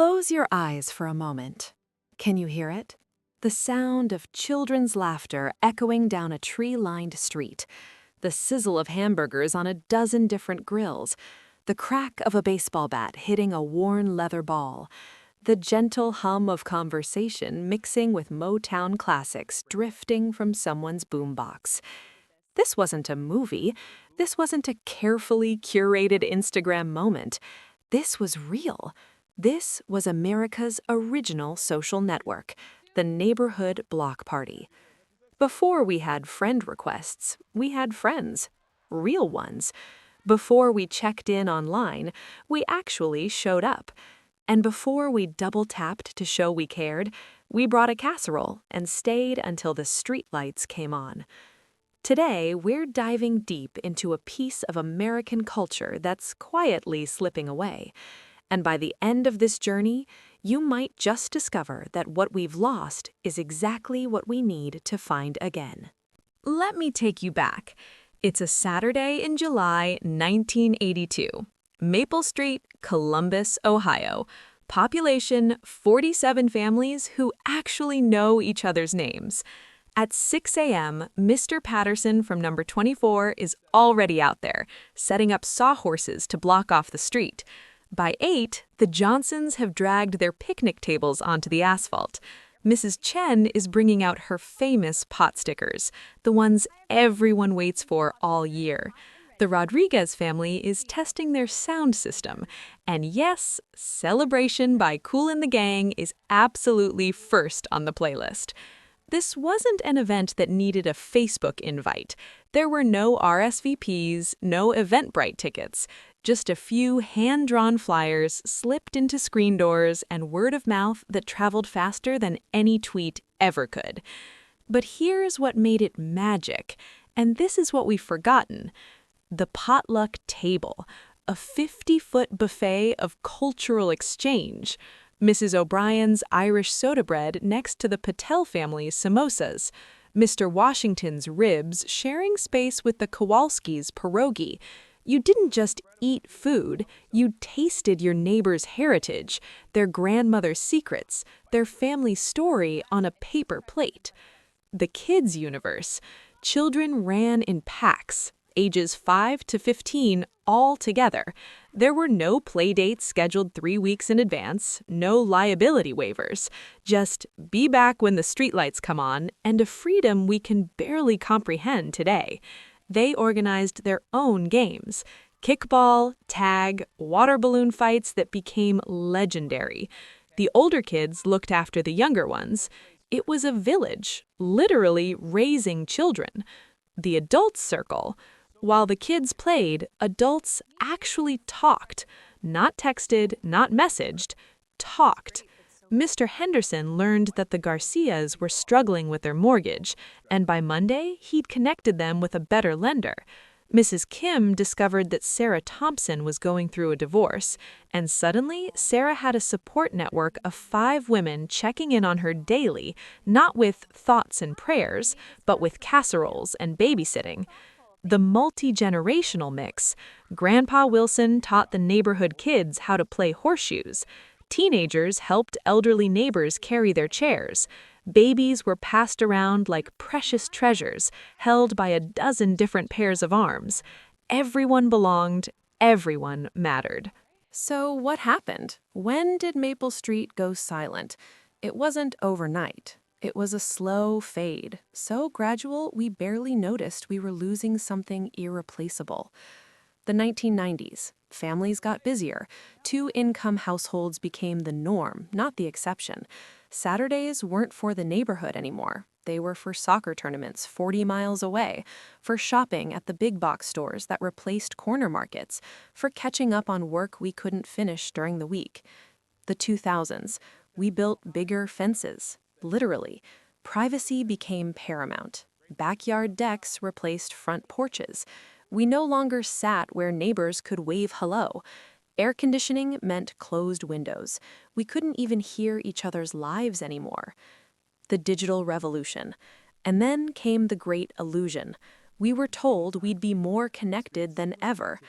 Close your eyes for a moment. Can you hear it? The sound of children's laughter echoing down a tree-lined street, the sizzle of hamburgers on a dozen different grills, the crack of a baseball bat hitting a worn leather ball, the gentle hum of conversation mixing with Motown classics drifting from someone's boombox. This wasn't a movie. This wasn't a carefully curated Instagram moment. This was real. This was America's original social network, the neighborhood block party. Before we had friend requests, we had friends, real ones. Before we checked in online, we actually showed up. And before we double-tapped to show we cared, we brought a casserole and stayed until the streetlights came on. Today, we're diving deep into a piece of American culture that's quietly slipping away. And by the end of this journey, you might just discover that what we've lost is exactly what we need to find again. Let me take you back. It's a Saturday in July 1982. Maple Street, Columbus, Ohio. Population 47 families who actually know each other's names. At 6 a.m., Mr. Patterson from number 24 is already out there, setting up sawhorses to block off the street. By 8, the Johnsons have dragged their picnic tables onto the asphalt. Mrs. Chen is bringing out her famous pot stickers, the ones everyone waits for all year. The Rodriguez family is testing their sound system. And yes, Celebration by Kool and the Gang is absolutely first on the playlist. This wasn't an event that needed a Facebook invite. There were no RSVPs, no Eventbrite tickets. Just a few hand-drawn flyers slipped into screen doors and word of mouth that traveled faster than any tweet ever could. But here's what made it magic, and this is what we've forgotten. The potluck table, a 50-foot buffet of cultural exchange. Mrs. O'Brien's Irish soda bread next to the Patel family's samosas. Mr. Washington's ribs sharing space with the Kowalski's pierogi. You didn't just eat food, you tasted your neighbor's heritage, their grandmother's secrets, their family story on a paper plate. The kids' universe. Children ran in packs, ages 5 to 15 all together. There were no play dates scheduled 3 weeks in advance, no liability waivers, just be back when the streetlights come on, and a freedom we can barely comprehend today. They organized their own games, kickball, tag, water balloon fights that became legendary. The older kids looked after the younger ones. It was a village, literally raising children. The adults' circle. While the kids played, adults actually talked. Not texted, not messaged, talked. Mr. Henderson learned that the Garcias were struggling with their mortgage, and by Monday, he'd connected them with a better lender. Mrs. Kim discovered that Sarah Thompson was going through a divorce, and suddenly, Sarah had a support network of 5 women checking in on her daily, not with thoughts and prayers, but with casseroles and babysitting. The multi-generational mix. Grandpa Wilson taught the neighborhood kids how to play horseshoes. Teenagers helped elderly neighbors carry their chairs. Babies were passed around like precious treasures, held by a dozen different pairs of arms. Everyone belonged, everyone mattered. So what happened? When did Maple Street go silent? It wasn't overnight. It was a slow fade, so gradual we barely noticed we were losing something irreplaceable. The 1990s. Families got busier. 2-income households became the norm, not the exception. Saturdays weren't for the neighborhood anymore. They were for soccer tournaments 40 miles away, for shopping at the big box stores that replaced corner markets, for catching up on work we couldn't finish during the week. The 2000s. We built bigger fences. Literally. Privacy became paramount. Backyard decks replaced front porches. We no longer sat where neighbors could wave hello. Air conditioning meant closed windows. We couldn't even hear each other's lives anymore. The digital revolution. And then came the great illusion. We were told we'd be more connected than ever.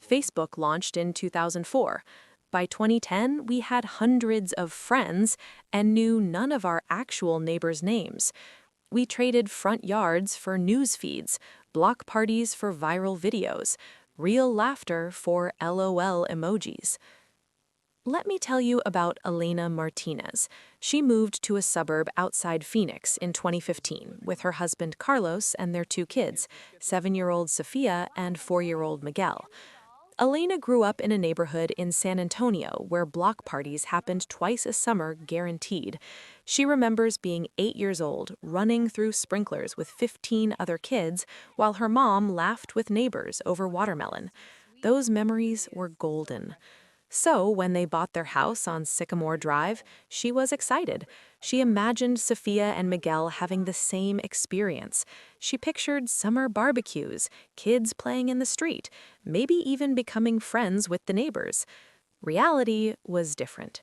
Facebook launched in 2004. By 2010, we had hundreds of friends and knew none of our actual neighbors' names. We traded front yards for news feeds, block parties for viral videos, real laughter for LOL emojis. Let me tell you about Elena Martinez. She moved to a suburb outside Phoenix in 2015 with her husband Carlos and their two kids, 7-year-old Sophia and 4-year-old Miguel. Elena grew up in a neighborhood in San Antonio where block parties happened twice a summer guaranteed. She remembers being 8 years old, running through sprinklers with 15 other kids while her mom laughed with neighbors over watermelon. Those memories were golden. So, when they bought their house on Sycamore Drive, she was excited. She imagined Sophia and Miguel having the same experience. She pictured summer barbecues, kids playing in the street, maybe even becoming friends with the neighbors. Reality was different.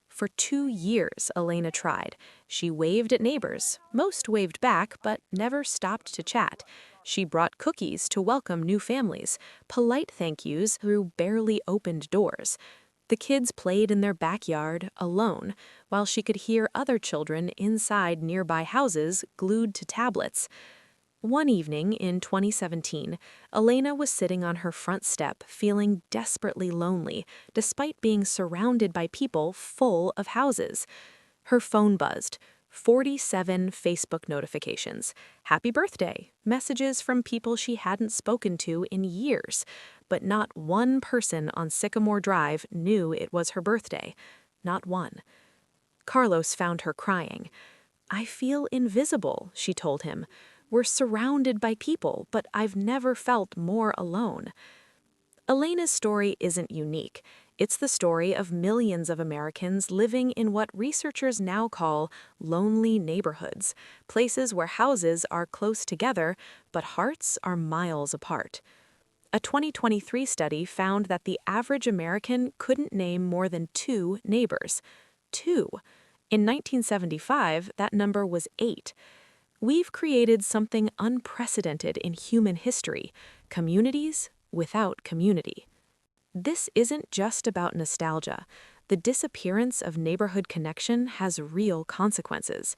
For 2 years, Elena tried. She waved at neighbors. Most waved back, but never stopped to chat. She brought cookies to welcome new families, polite thank yous through barely opened doors. The kids played in their backyard, alone, while she could hear other children inside nearby houses glued to tablets. One evening in 2017, Elena was sitting on her front step feeling desperately lonely, despite being surrounded by people full of houses. Her phone buzzed. 47 Facebook notifications. Happy birthday. Messages from people she hadn't spoken to in years. But not one person on Sycamore Drive knew it was her birthday. Not one. Carlos found her crying. "I feel invisible," she told him. "We're surrounded by people, but I've never felt more alone." Elena's story isn't unique. It's the story of millions of Americans living in what researchers now call lonely neighborhoods, places where houses are close together, but hearts are miles apart. A 2023 study found that the average American couldn't name more than 2 neighbors. 2. In 1975, that number was 8. We've created something unprecedented in human history: communities without community. This isn't just about nostalgia. The disappearance of neighborhood connection has real consequences.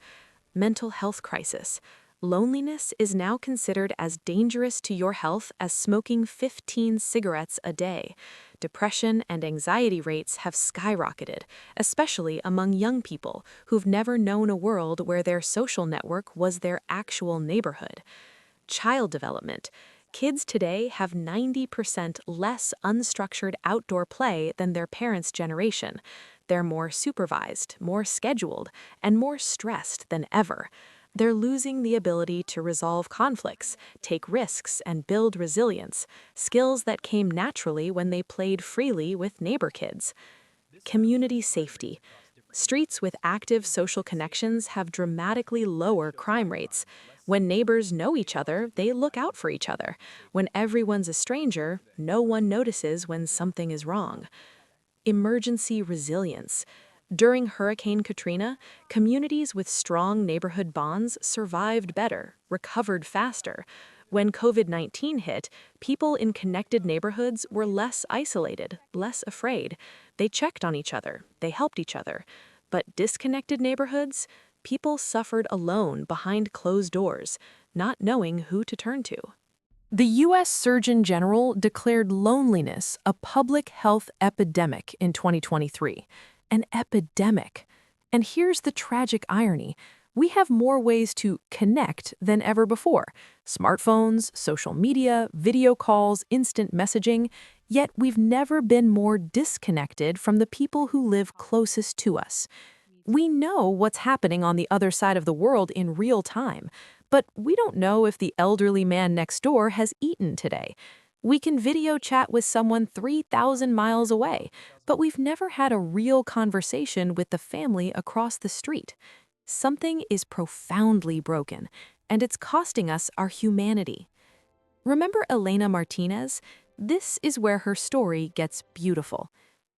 Mental health crisis. Loneliness is now considered as dangerous to your health as smoking 15 cigarettes a day. Depression and anxiety rates have skyrocketed, especially among young people who've never known a world where their social network was their actual neighborhood. Child development. Kids today have 90% less unstructured outdoor play than their parents' generation. They're more supervised, more scheduled, and more stressed than ever. They're losing the ability to resolve conflicts, take risks, and build resilience, skills that came naturally when they played freely with neighbor kids. Community safety. Streets with active social connections have dramatically lower crime rates. When neighbors know each other, they look out for each other. When everyone's a stranger, no one notices when something is wrong. Emergency resilience. During Hurricane Katrina, communities with strong neighborhood bonds survived better, recovered faster. When COVID-19 hit, people in connected neighborhoods were less isolated, less afraid. They checked on each other, they helped each other. But disconnected neighborhoods, people suffered alone behind closed doors, not knowing who to turn to. The U.S. Surgeon General declared loneliness a public health epidemic in 2023. An epidemic. And here's the tragic irony. We have more ways to connect than ever before. Smartphones, social media, video calls, instant messaging. Yet we've never been more disconnected from the people who live closest to us. We know what's happening on the other side of the world in real time, but we don't know if the elderly man next door has eaten today. We can video chat with someone 3,000 miles away, but we've never had a real conversation with the family across the street. Something is profoundly broken, and it's costing us our humanity. Remember Elena Martinez? This is where her story gets beautiful.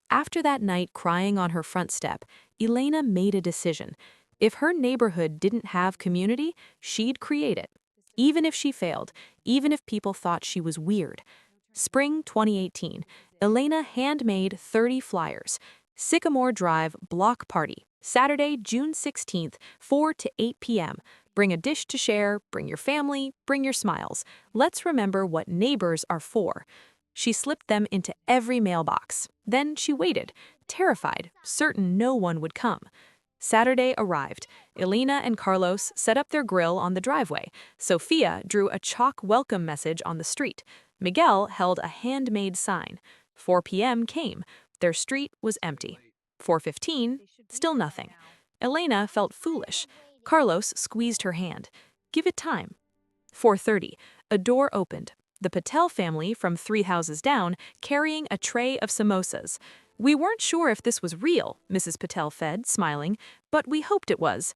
After that night crying on her front step, Elena made a decision. If her neighborhood didn't have community, she'd create it. Even if she failed, even if people thought she was weird. Spring 2018, Elena handmade 30 flyers. Sycamore Drive Block Party, Saturday, June 16th, 4 to 8 p.m. Bring a dish to share, bring your family, bring your smiles. Let's remember what neighbors are for. She slipped them into every mailbox. Then she waited, terrified, certain no one would come. Saturday arrived. Elena and Carlos set up their grill on the driveway. Sophia drew a chalk welcome message on the street. Miguel held a handmade sign. 4 p.m. came. Their street was empty. 4:15, still nothing. Elena felt foolish. Carlos squeezed her hand. Give it time. 4:30, a door opened. The Patel family from 3 houses down, carrying a tray of samosas. We weren't sure if this was real, Mrs. Patel said, smiling, but we hoped it was.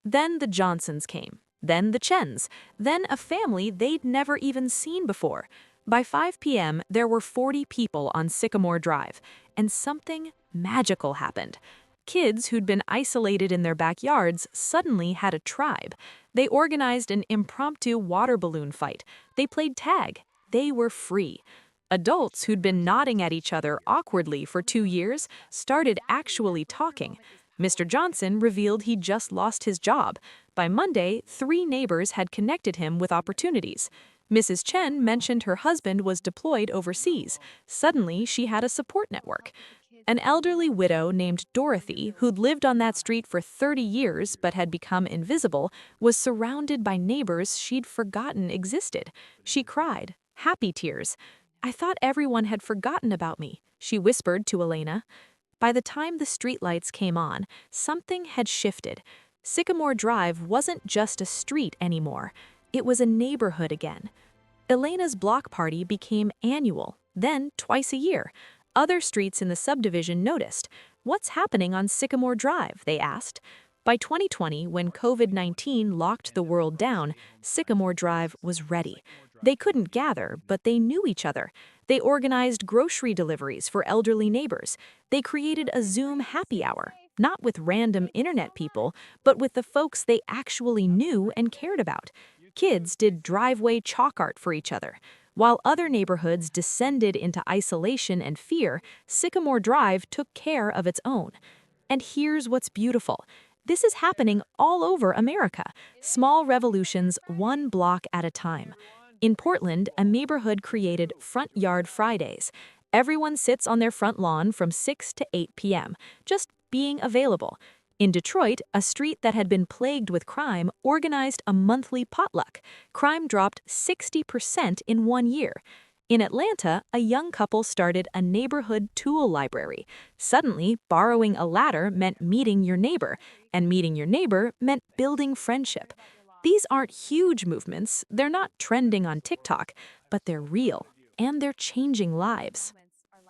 Then the Johnsons came. Then the Chens. Then a family they'd never even seen before. By 5 p.m., there were 40 people on Sycamore Drive, and something magical happened. Kids who'd been isolated in their backyards suddenly had a tribe. They organized an impromptu water balloon fight. They played tag. They were free. Adults who'd been nodding at each other awkwardly for 2 years started actually talking. Mr. Johnson revealed he'd just lost his job. By Monday, 3 neighbors had connected him with opportunities. Mrs. Chen mentioned her husband was deployed overseas. Suddenly, she had a support network. An elderly widow named Dorothy, who'd lived on that street for 30 years but had become invisible, was surrounded by neighbors she'd forgotten existed. She cried, happy tears. I thought everyone had forgotten about me, she whispered to Elena. By the time the streetlights came on, something had shifted. Sycamore Drive wasn't just a street anymore. It was a neighborhood again. Elena's block party became annual, then twice a year. Other streets in the subdivision noticed. What's happening on Sycamore Drive, they asked. By 2020, when COVID-19 locked the world down, Sycamore Drive was ready. They couldn't gather, but they knew each other. They organized grocery deliveries for elderly neighbors. They created a Zoom happy hour, not with random internet people, but with the folks they actually knew and cared about. Kids did driveway chalk art for each other. While other neighborhoods descended into isolation and fear, Sycamore Drive took care of its own. And here's what's beautiful. This is happening all over America, small revolutions 1 block at a time. In Portland, a neighborhood created Front Yard Fridays. Everyone sits on their front lawn from 6 to 8 p.m., just being available. In Detroit, a street that had been plagued with crime organized a monthly potluck. Crime dropped 60% in 1 year. In Atlanta, a young couple started a neighborhood tool library. Suddenly, borrowing a ladder meant meeting your neighbor, and meeting your neighbor meant building friendship. These aren't huge movements, they're not trending on TikTok, but they're real, and they're changing lives.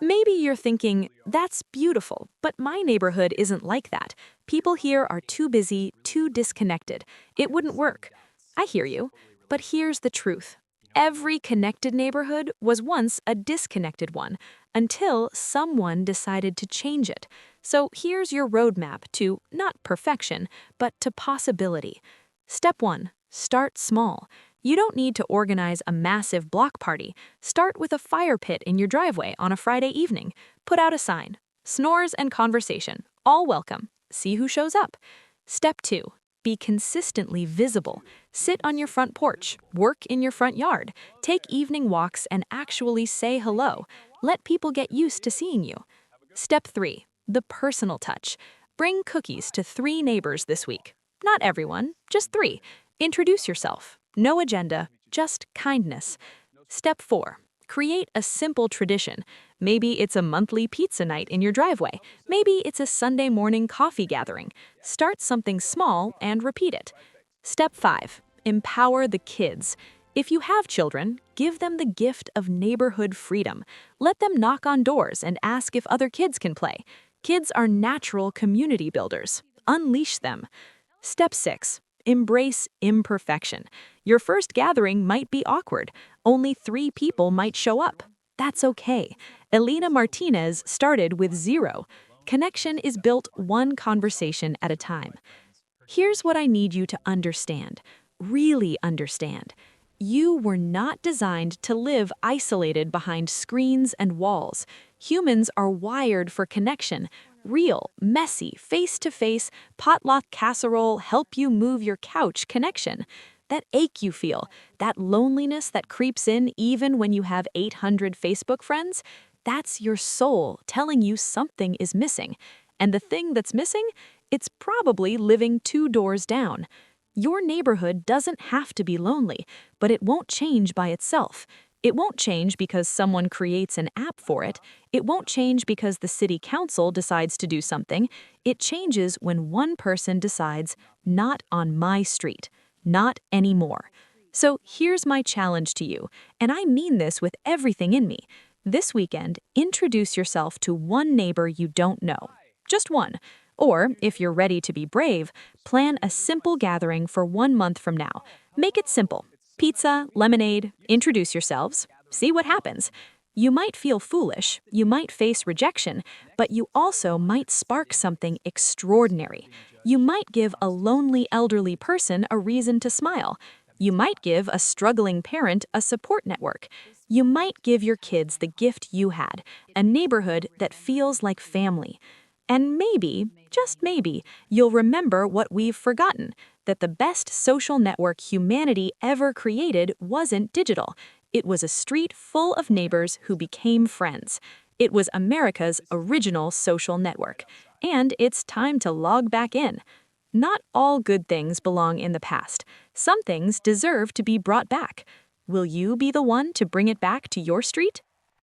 Maybe you're thinking, that's beautiful, but my neighborhood isn't like that. People here are too busy, too disconnected. It wouldn't work. I hear you, but here's the truth. Every connected neighborhood was once a disconnected one, until someone decided to change it. So here's your roadmap to, not perfection, but to possibility. Step 1, start small. You don't need to organize a massive block party. Start with a fire pit in your driveway on a Friday evening. Put out a sign. Snores and conversation, all welcome. See who shows up. Step 2, be consistently visible. Sit on your front porch, work in your front yard, take evening walks and actually say hello. Let people get used to seeing you. Step 3, the personal touch. Bring cookies to 3 neighbors this week. Not everyone, just 3. Introduce yourself. No agenda, just kindness. Step 4, create a simple tradition. Maybe it's a monthly pizza night in your driveway. Maybe it's a Sunday morning coffee gathering. Start something small and repeat it. Step 5, empower the kids. If you have children, give them the gift of neighborhood freedom. Let them knock on doors and ask if other kids can play. Kids are natural community builders. Unleash them. Step 6, embrace imperfection. Your first gathering might be awkward. Only 3 people might show up. That's okay. Elena Martinez started with 0. Connection is built 1 conversation at a time. Here's what I need you to understand. Really understand. You were not designed to live isolated behind screens and walls. Humans are wired for connection. Real, messy, face-to-face, potluck casserole, help you move your couch connection. That ache you feel, that loneliness that creeps in even when you have 800 Facebook friends, that's your soul telling you something is missing. And the thing that's missing? It's probably living 2 doors down. Your neighborhood doesn't have to be lonely, but it won't change by itself. It won't change because someone creates an app for it. It won't change because the city council decides to do something. It changes when one person decides, not on my street, not anymore. So here's my challenge to you, and I mean this with everything in me. This weekend, introduce yourself to one neighbor you don't know. Just one. Or, if you're ready to be brave, plan a simple gathering for 1 month from now. Make it simple. Pizza, lemonade, introduce yourselves, see what happens. You might feel foolish, you might face rejection, but you also might spark something extraordinary. You might give a lonely elderly person a reason to smile. You might give a struggling parent a support network. You might give your kids the gift you had, a neighborhood that feels like family. And maybe, just maybe, you'll remember what we've forgotten, that the best social network humanity ever created wasn't digital. It was a street full of neighbors who became friends. It was America's original social network. And it's time to log back in. Not all good things belong in the past. Some things deserve to be brought back. Will you be the one to bring it back to your street?